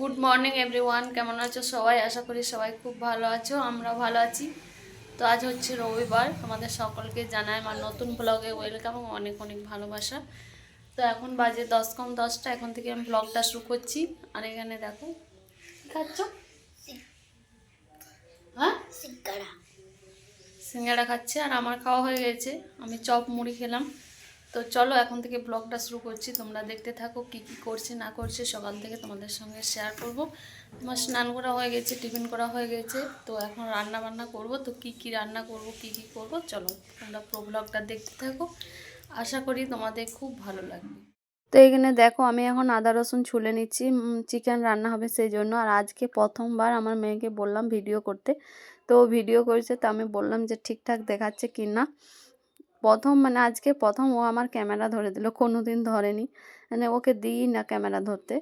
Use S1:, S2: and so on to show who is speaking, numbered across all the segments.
S1: Good morning everyone, কেমন আছো সবাই? আশা করি সবাই খুব ভালো আছো, আমরা ভালো আছি। তো আজ হচ্ছে রবিবার, তোমাদের সকলকে জানাই আমার নতুন ব্লগে ওয়েলকাম এবং অনেক অনেক ভালোবাসা। তো এখন বাজে 10:10, এখন থেকে আমি ব্লগটা শুরু করছি। আর এখানে দেখো কি খাচ্ছ? হ্যাঁ, সিঙ্গাড়া খাচ্ছে আর আমার খাওয়া হয়ে গেছে, আমি চপ মুড়ি খেলাম। তো চলো এখন থেকে ব্লগটা শুরু করছি, তোমরা দেখতে থাকো কি কি করছে না করছে সকাল থেকে তোমাদের সঙ্গে শেয়ার করব। তোমার স্নান করা হয়ে গেছে, টিফিন করা হয়ে গেছে, তো এখন রান্না বান্না করব। তো কি কি রান্না করব, কি কি করব, চলো তোমরা পুরো ব্লগটা দেখতে থাকো, আশা করি তোমাদের খুব ভালো লাগবে। তো এখানে দেখো আমি এখন আদা রসুন ছুলে নিচ্ছি, চিকেন রান্না হবে সেই জন্য। আর আজকে প্রথমবার আমার মেয়েকে বললাম ভিডিও করতে, তো ভিডিও করেছে, তো আমি বললাম যে ঠিকঠাক দেখাচ্ছে কি না। আজকে প্রথম ও আমার ক্যামেরা ধরে দিল, কোনোদিন ধরেনি, মানে ওকে দিই না ক্যামেরা ধরতে।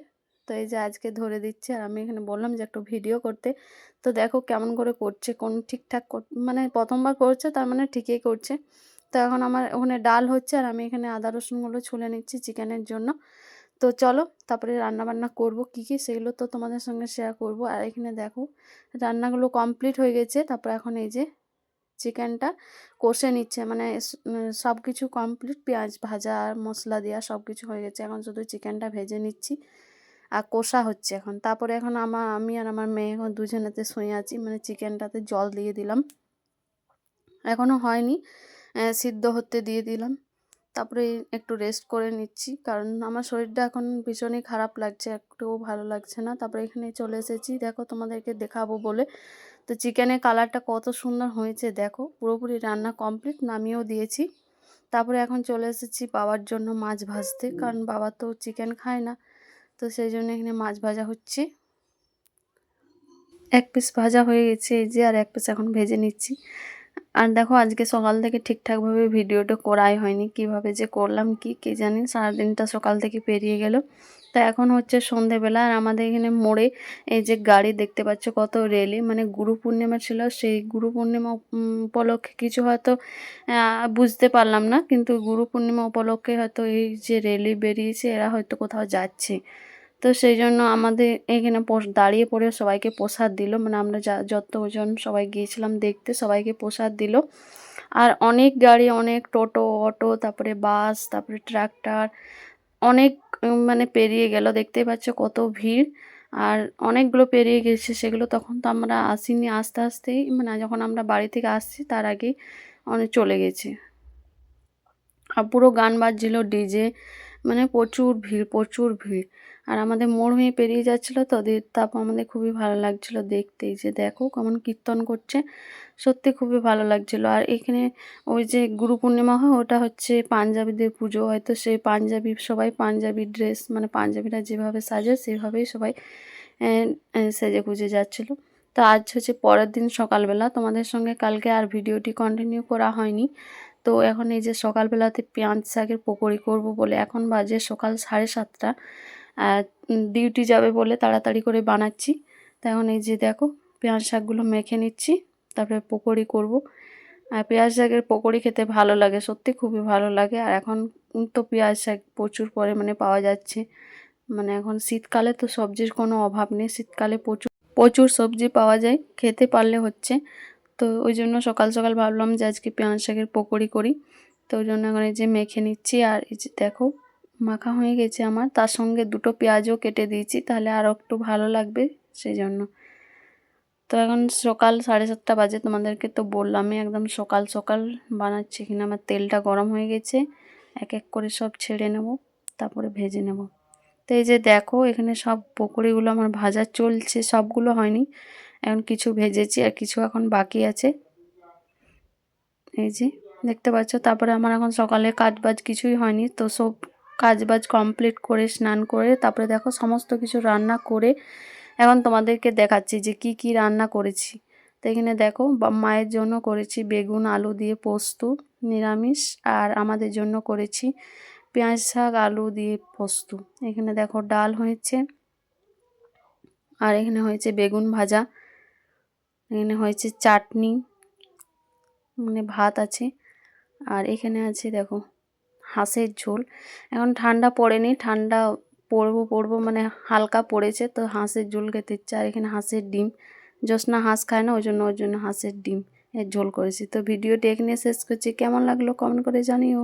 S1: তো এই যে আজকে ধরে দিচ্ছে, আর আমি এখানে বললাম যে একটু ভিডিও করতে। তো দেখো কেমন করে করছে, কোন ঠিকঠাক মানে প্রথমবার করছে, তার মানে ঠিকই করছে। তো এখন আমার ওখানে ডাল হচ্ছে, আর আমি এখানে আদা রসুনগুলো ছুলে নিচ্ছি চিকেনের জন্য। তো চলো তারপরে রান্না বান্না করবো কি কি, সেগুলো তো তোমাদের সঙ্গে শেয়ার করব। আর এখানে দেখো রান্নাগুলো কমপ্লিট হয়ে গেছে, তারপর এখন এই যে চিকেনটা কষে নিচ্ছে, মানে সব কিছু কমপ্লিট, পেঁয়াজ ভাজা আর মশলা দেওয়া সব কিছু হয়ে গেছে, এখন শুধু চিকেনটা ভেজে নিচ্ছি আর কষা হচ্ছে এখন। তারপরে এখন আমি আর আমার মেয়ে এখন দুজনেতে শুয়ে আছি, মানে চিকেনটাতে জল দিয়ে দিলাম, এখনও হয়নি, সিদ্ধ হতে দিয়ে দিলাম। তারপরে একটু রেস্ট করে নিচ্ছি, কারণ আমার শরীরটা এখন ভীষণই খারাপ লাগছে, একটুও ভালো লাগছে না। তারপরে এখানে চলে এসেছি দেখো তোমাদেরকে দেখাবো বলে। তো চিকেনের কালারটা কত সুন্দর হয়েছে দেখো, পুরোপুরি রান্না কমপ্লিট, নামিয়েও দিয়েছি। তারপরে এখন চলে এসেছি বাবার জন্য মাছ ভাজতে, কারণ বাবা তো চিকেন খায় না, তো সেই জন্য এখানে মাছ ভাজা হচ্ছে। এক পিস ভাজা হয়ে গেছে এই যে, আর এক পিস এখন ভেজে নিচ্ছি। আর দেখো আজকে সকাল থেকে ঠিকঠাকভাবে ভিডিওটা করাই হয়নি, কিভাবে যে করলাম কি জানি, সারাদিনটা সকাল থেকে পেরিয়ে গেল। তা এখন হচ্ছে সন্ধেবেলা, আর আমাদের এখানে মোড়ে এই যে গাড়ি দেখতে পাচ্ছ কত রেলি, মানে গুরু পূর্ণিমা ছিল, সেই গুরু পূর্ণিমা উপলক্ষে কিছু হয়তো বুঝতে পারলাম না, কিন্তু গুরু পূর্ণিমা উপলক্ষে হয়তো এই যে রেলি বেরিয়েছে, এরা হয়তো কোথাও যাচ্ছে। তো সেই জন্য আমাদের এখানে দাঁড়িয়ে পড়ে সবাইকে প্রসাদ দিল, মানে আমরা যতজন সবাই গিয়েছিলাম দেখতে, সবাইকে প্রসাদ দিল। আর অনেক গাড়ি, অনেক টোটো, অটো, তারপরে বাস, তারপরে ট্রাক্টর, অনেক মানে পেরিয়ে গেল, দেখতেই পাচ্ছ কত ভিড়। আর অনেকগুলো পেরিয়ে গেছে, সেগুলো তখন তো আমরা আসিনি, আস্তে আস্তেই মানে যখন আমরা বাড়ি থেকে আসছি তার আগেই অনেক চলে গেছে। আর পুরো গান বাজছিল, ডিজে, মানে প্রচুর ভিড়, প্রচুর ভিড়। আর আমাদের মোড় হয়ে পেরিয়ে যাচ্ছিলো, তো তারপর আমাদের খুবই ভালো লাগছিলো দেখতেই, যে দেখো কেমন কীর্তন করছে, সত্যি খুবই ভালো লাগছিলো। আর এখানে ওই যে গুরু পূর্ণিমা হয়, ওটা হচ্ছে পাঞ্জাবিদের পুজো, হয়তো সেই পাঞ্জাবি, সবাই পাঞ্জাবি ড্রেস, মানে পাঞ্জাবিরা যেভাবে সাজে সেভাবেই সবাই সেজে গুজে যাচ্ছিলো। তো আজ হচ্ছে পরের দিন সকালবেলা, তোমাদের সঙ্গে কালকে আর ভিডিওটি কন্টিনিউ করা হয়নি। তো এখন এই যে সকালবেলাতে পেঁয়াজ শাকের পকোড়ি করব বলে, এখন বাজে সকাল 7:30, ডিউটি যাবে বলে তাড়াতাড়ি করে বানাচ্ছি। তো এখন এই যে দেখো পেঁয়াজ শাকগুলো মেখে নিচ্ছি, তারপরে পকোড়ি করব। আর পেঁয়াজ শাকের পকোড়ি খেতে ভালো লাগে, সত্যি খুবই ভালো লাগে। আর এখন তো পেঁয়াজ শাক প্রচুর পরিমাণে পাওয়া যাচ্ছে, মানে এখন শীতকালে তো সবজির কোনো অভাব নেই, শীতকালে প্রচুর প্রচুর সবজি পাওয়া যায়, খেতে পারলে হচ্ছে। তো ওই জন্য সকাল সকাল ভাবলাম যে আজকে পেঁয়াজ শাকের পকোড়ি করি। তো ওই জন্য এখন এই যে মেখে নিচ্ছি, আর এই যে দেখো মাখা হয়ে গেছে আমার, তার সঙ্গে দুটো পেঁয়াজও কেটে দিয়েছি, তাহলে আরও একটু ভালো লাগবে সেই জন্য। তো এখন সকাল 7:30 বাজে, তোমাদেরকে তো বললামই একদম সকাল সকাল বানাচ্ছি। এখানে আমার তেলটা গরম হয়ে গেছে, এক এক করে সব ছেড়ে নেব, তারপরে ভেজে নেব। তো এই যে দেখো এখানে সব পকোড়িগুলো আমার ভাজা চলছে, সবগুলো হয়নি, এখন কিছু ভেজেছি আর কিছু এখন বাকি আছে, এই যে দেখতে পাচ্ছ। তারপরে আমার এখন সকালে কাজবাজ কিছুই হয়নি, তো সব কাজবাজ কমপ্লিট করে স্নান করে তারপরে দেখো সমস্ত কিছু রান্না করে এখন তোমাদেরকে দেখাচ্ছি যে কি কি রান্না করেছি। তো এখানে দেখো মায়ের জন্য করেছি বেগুন আলু দিয়ে পোস্ত নিরামিষ, আর আমাদের জন্য করেছি পেঁয়াজ শাক আলু দিয়ে পোস্ত। এখানে দেখো ডাল হয়েছে, আর এখানে হয়েছে বেগুন ভাজা, এখানে হয়েছে চাটনি, মানে ভাত আছে, আর এখানে আছে দেখো হাঁসের ঝোল। এখন ঠান্ডা পড়েনি, ঠান্ডা পড়বো মানে হালকা পড়েছে, তো হাঁসের ঝোল খেতে ইচ্ছে। আর এখানে হাঁসের ডিম, জ্যোৎস্না হাঁস খায় না, ওর জন্য হাঁসের ডিম এর ঝোল করেছি। তো ভিডিওটি এখানে শেষ করছি। কেমন লাগলো কমেন্ট করে জানিও।